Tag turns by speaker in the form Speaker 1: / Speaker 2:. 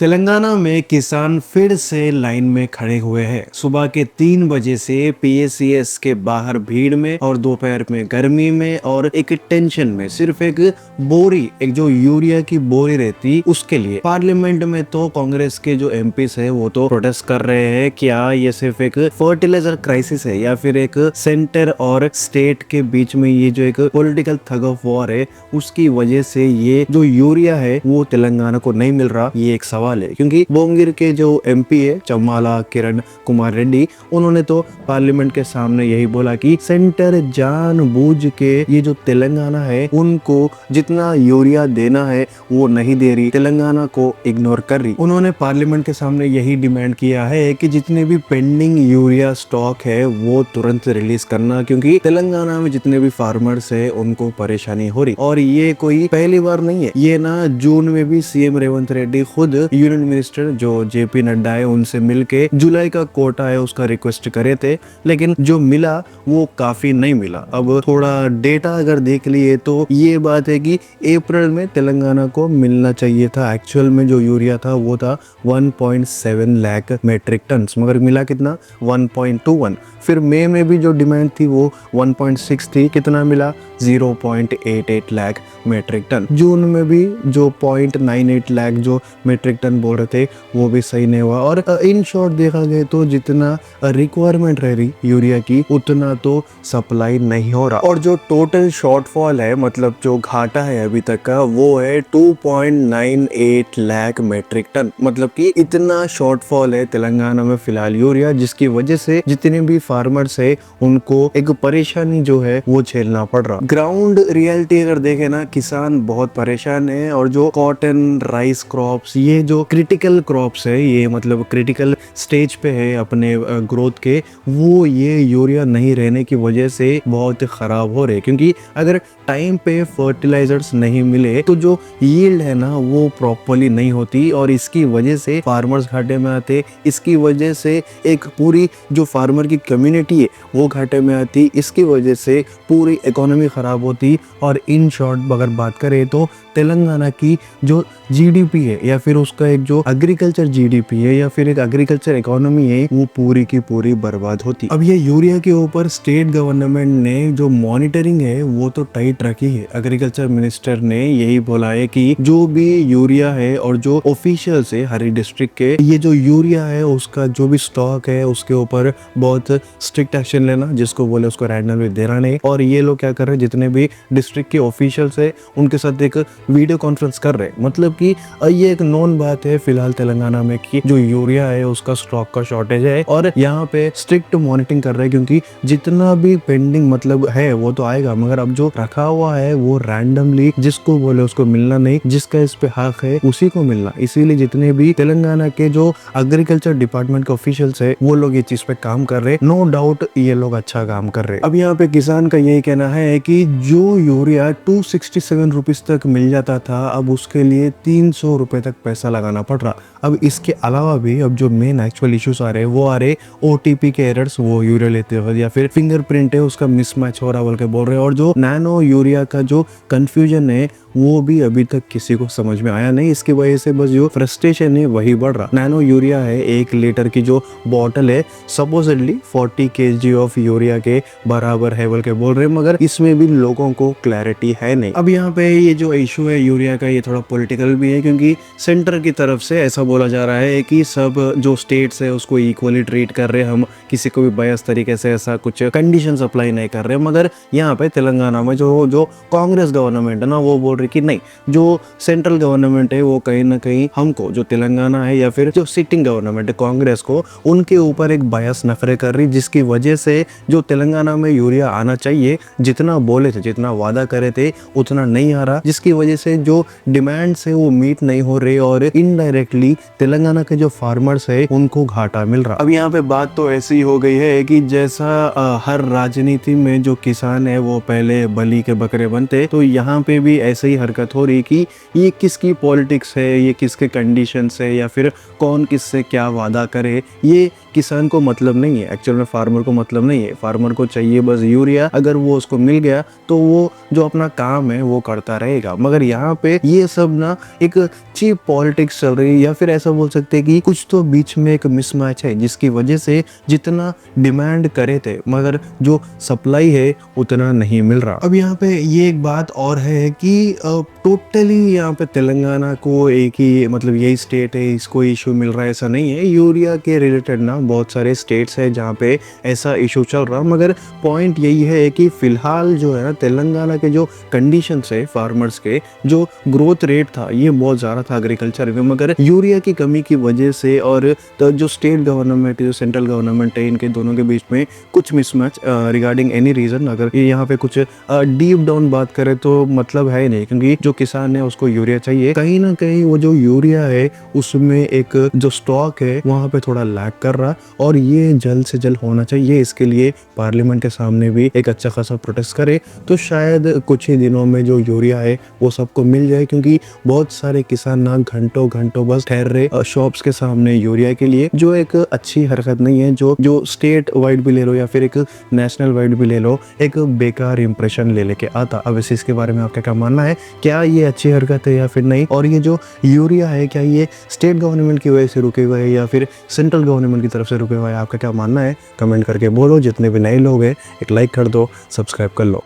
Speaker 1: तेलंगाना में किसान फिर से लाइन में खड़े हुए हैं। सुबह के 3 बजे से पीएसीएस के बाहर भीड़ में और दोपहर में गर्मी में और एक टेंशन में सिर्फ एक बोरी, एक जो यूरिया की बोरी रहती उसके लिए। पार्लियामेंट में तो कांग्रेस के जो एमपीस है वो तो प्रोटेस्ट कर रहे हैं। क्या ये सिर्फ एक फर्टिलाइजर क्राइसिस है या फिर एक सेंटर और स्टेट के बीच में ये जो एक पॉलिटिकल थग ऑफ वॉर है उसकी वजह से ये जो यूरिया है वो तेलंगाना को नहीं मिल रहा, ये एक सवाल है। क्योंकि बोंगिर के जो एमपी है चम्माला किरण कुमार रेड्डी, उन्होंने तो पार्लियामेंट के सामने यही बोला कि सेंटर जानबूझ के ये जो तेलंगाना है उनको जितना यूरिया देना है वो नहीं दे रही, तेलंगाना को इग्नोर कर रही। उन्होंने पार्लियामेंट के सामने यही डिमांड किया है कि जितने भी पेंडिंग यूरिया स्टॉक है वो तुरंत रिलीज करना, क्योंकि तेलंगाना में जितने भी फार्मर्स है उनको परेशानी हो रही। और ये कोई पहली बार नहीं है, ये ना जून में भी सीएम रेवंत रेड्डी खुद यूनियन मिनिस्टर जो जेपी नड्डा है उनसे मिलके जुलाई का कोटा है उसका रिक्वेस्ट करे थे, लेकिन जो मिला वो काफी नहीं मिला। अब थोड़ा डेटा अगर देख लिए तो ये बात है कि अप्रैल में तेलंगाना को मिलना चाहिए था। एक्चुअल में जो यूरिया था वो था 1.7 लाख मेट्रिक टन, मगर मिला कितना 1.21। फिर मई में भी जो डिमांड थी वो 1.6 थी, कितना मिला 0.88 लाख मेट्रिक टन। जून में भी जो 0.98 लाख जो मेट्रिक टन बोल रहे थे वो भी सही नहीं हुआ। और इन शॉर्ट देखा गया तो जितना रिक्वायरमेंट रह रही यूरिया की उतना तो सप्लाई नहीं हो रहा। और जो टोटल शॉर्टफॉल है, मतलब जो घाटा है अभी तक का, वो है 2.98 लाख मेट्रिक टन। मतलब कि इतना शॉर्टफॉल है तेलंगाना में फिलहाल यूरिया, जिसकी वजह से जितने भी फार्मर्स है उनको एक परेशानी जो है वो झेलना पड़ रहा। ग्राउंड रियलिटी अगर देखे ना, किसान बहुत परेशान है। और जो कॉटन, राइस क्रॉप्स, ये जो क्रिटिकल क्रॉप्स है, ये मतलब क्रिटिकल स्टेज पे है अपने ग्रोथ के, वो ये यूरिया नहीं रहने की वजह से बहुत खराब हो रहे। क्योंकि अगर टाइम पे फर्टिलाइजर्स नहीं मिले तो जो यील्ड है ना वो प्रॉपर्ली नहीं होती और इसकी वजह से फार्मर्स घाटे में आते। इसकी वजह से एक पूरी जो फार्मर की कम्युनिटी है वो घाटे में आती। इसकी वजह से पूरी इकोनॉमी खराब होती। और इन शॉर्ट अगर बात करें तो तेलंगाना की जो जीडीपी है या फिर उसका एक जो एग्रीकल्चर जीडीपी है या फिर एक एग्रीकल्चर इकोनॉमी है वो पूरी की पूरी बर्बाद होती। अब ये यूरिया के ऊपर स्टेट गवर्नमेंट ने जो मॉनिटरिंग है वो तो टाइट रखी है। एग्रीकल्चर मिनिस्टर ने यही बोला है कि जो भी यूरिया है और जो ऑफिशियल्स है हर डिस्ट्रिक्ट के, ये जो यूरिया है उसका जो भी स्टॉक है उसके ऊपर बहुत स्ट्रिक्ट एक्शन लेना, जिसको बोले उसको रैंडमली देना नहीं। और ये लोग क्या कर रहे हैं, जितने भी डिस्ट्रिक्ट के ऑफिशियल्स है उनके साथ एक वीडियो कॉन्फ्रेंस कर रहे हैं। मतलब कि ये एक नॉन बात है फिलहाल तेलंगाना में कि जो यूरिया है उसका स्टॉक का शॉर्टेज है और यहाँ पे स्ट्रिक्ट मॉनिटरिंग कर रहे हैं। क्योंकि जितना भी पेंडिंग मतलब है वो तो आएगा, मगर अब जो रखा हुआ है वो रैंडमली जिसको बोले उसको मिलना नहीं, जिसका इस पे हक है उसी को मिलना। इसीलिए जितने भी तेलंगाना के जो एग्रीकल्चर डिपार्टमेंट के ऑफिशियल्स है वो लोग ये चीज पे काम कर रहे हैं। नो डाउट ये लोग अच्छा काम कर रहे हैं। अब यहाँ पे किसान का यही कहना है कि जो यूरिया 267 रुपीज तक मिल जाता था, अब उसके लिए 300 रुपए तक पैसा लगाना पड़ रहा। अब इसके अलावा भी अब जो मेन एक्चुअल इश्यूज आ रहे हैं वो आ रहे ओटीपी के एरर्स, वो यूरिया लेते वक्त, या फिर फिंगरप्रिंट है उसका मिसमैच हो रहा बोल के बोल रहे हैं। और जो नैनो यूरिया का जो कंफ्यूजन है वो भी अभी तक किसी को समझ में आया नहीं। इसकी वजह से बस जो फ्रस्ट्रेशन है वही बढ़ रहा। नैनो यूरिया है 1 लीटर की जो बॉटल है सपोजिटली 40 kg ऑफ यूरिया के बराबर है बोल के बोल रहे हैं, मगर इसमें भी लोगों को क्लैरिटी है नहीं। अब यहाँ पे ये जो इशू है यूरिया का ये थोड़ा पॉलिटिकल भी है, क्योंकि सेंटर की तरफ से ऐसा बोला जा रहा है कि सब जो स्टेट्स है उसको इक्वली ट्रीट कर रहे हैं, हम किसी को भी बायस तरीके से ऐसा कुछ कंडीशन अप्लाई नहीं कर रहे। मगर यहाँ पे तेलंगाना में जो कांग्रेस गवर्नमेंट है ना वो बोल रही कि नहीं, जो सेंट्रल गवर्नमेंट है वो कहीं ना कहीं हमको, जो तेलंगाना है या फिर जो सिटिंग गवर्नमेंट है कांग्रेस को, उनके ऊपर एक बायस नफरे कर रही, जिसकी वजह से जो तेलंगाना में यूरिया आना चाहिए, जितना बोले थे, जितना वादा करे थे उतना नहीं आ रहा, जिसकी वजह से जो डिमांड्स है वो मीट नहीं हो रही और इनडायरेक्टली तेलंगाना के जो फार्मर्स है उनको घाटा मिल रहा। अब यहाँ पे बात तो ऐसी हो गई है कि जैसा हर राजनीति में जो किसान है वो पहले बलि के बकरे बनते, तो यहाँ पे भी ऐसे ही हरकत हो रही कि ये किसकी पॉलिटिक्स है, ये किसके कंडीशंस है या फिर कौन किससे क्या वादा करे, ये किसान को मतलब नहीं है। एक्चुअल में फार्मर को मतलब नहीं है। फार्मर को चाहिए बस यूरिया, अगर वो उसको मिल गया तो वो जो अपना काम है वो करता रहेगा। मगर यहाँ पे ये सब ना एक चीप पॉलिटिक्स पॉलिटिक्स चल रही है, या फिर ऐसा बोल सकते हैं कि कुछ तो बीच में एक मिसमैच है, जिसकी वजह से जितना डिमांड करे थे मगर जो सप्लाई है उतना नहीं मिल रहा। अब यहाँ पे ये एक बात और है कि टोटली यहाँ पे तेलंगाना को एक ही मतलब यही स्टेट है इसको इशू मिल रहा है ऐसा नहीं है। यूरिया के रिलेटेड ना बहुत सारे स्टेट्स है जहाँ पे ऐसा इशू चल रहा, मगर पॉइंट यही है कि फिलहाल जो है ना तेलंगाना के जो कंडीशंस है फार्मर्स के, जो ग्रोथ रेट था ये बहुत ज़्यादा था एग्रीकल्चर में, मगर यूरिया की कमी की वजह से और तो जो स्टेट गवर्नमेंट जो सेंट्रल गवर्नमेंट है इनके दोनों के बीच में कुछ मिसमैच रिगार्डिंग एनी रीज़न। अगर ये यहाँ पे कुछ डीप डाउन बात करें तो मतलब है नहीं, क्योंकि जो किसान है उसको यूरिया चाहिए, कहीं ना कहीं वो जो यूरिया है उसमें एक जो स्टॉक है वहाँ पे थोड़ा लैग कर रहा, और ये जल्द से जल्द होना चाहिए। इसके लिए पार्लियामेंट के सामने भी एक अच्छा खासा प्रोटेस्ट करे तो शायद कुछ ही दिनों में जो यूरिया है वो सबको मिल जाए, क्योंकि बहुत सारे किसान ना घंटों घंटों बस ठहर रहे शॉप्स के सामने यूरिया के लिए, जो एक अच्छी हरकत नहीं है। जो स्टेट वाइड भी ले लो या फिर एक नेशनल वाइड भी ले लो, एक बेकार इंप्रेशन ले लेके आता। अब इस इसके बारे में आपका क्या मानना है, क्या ये अच्छी हरकत है या फिर नहीं? और ये जो यूरिया है क्या ये स्टेट गवर्नमेंट की वजह से रुके हुए है या फिर सेंट्रल गवर्नमेंट की तरफ से रुके हुए है? आपका क्या मानना है कमेंट करके बोलो। जितने भी नए लोग हैं एक लाइक कर दो, सब्सक्राइब कर लो।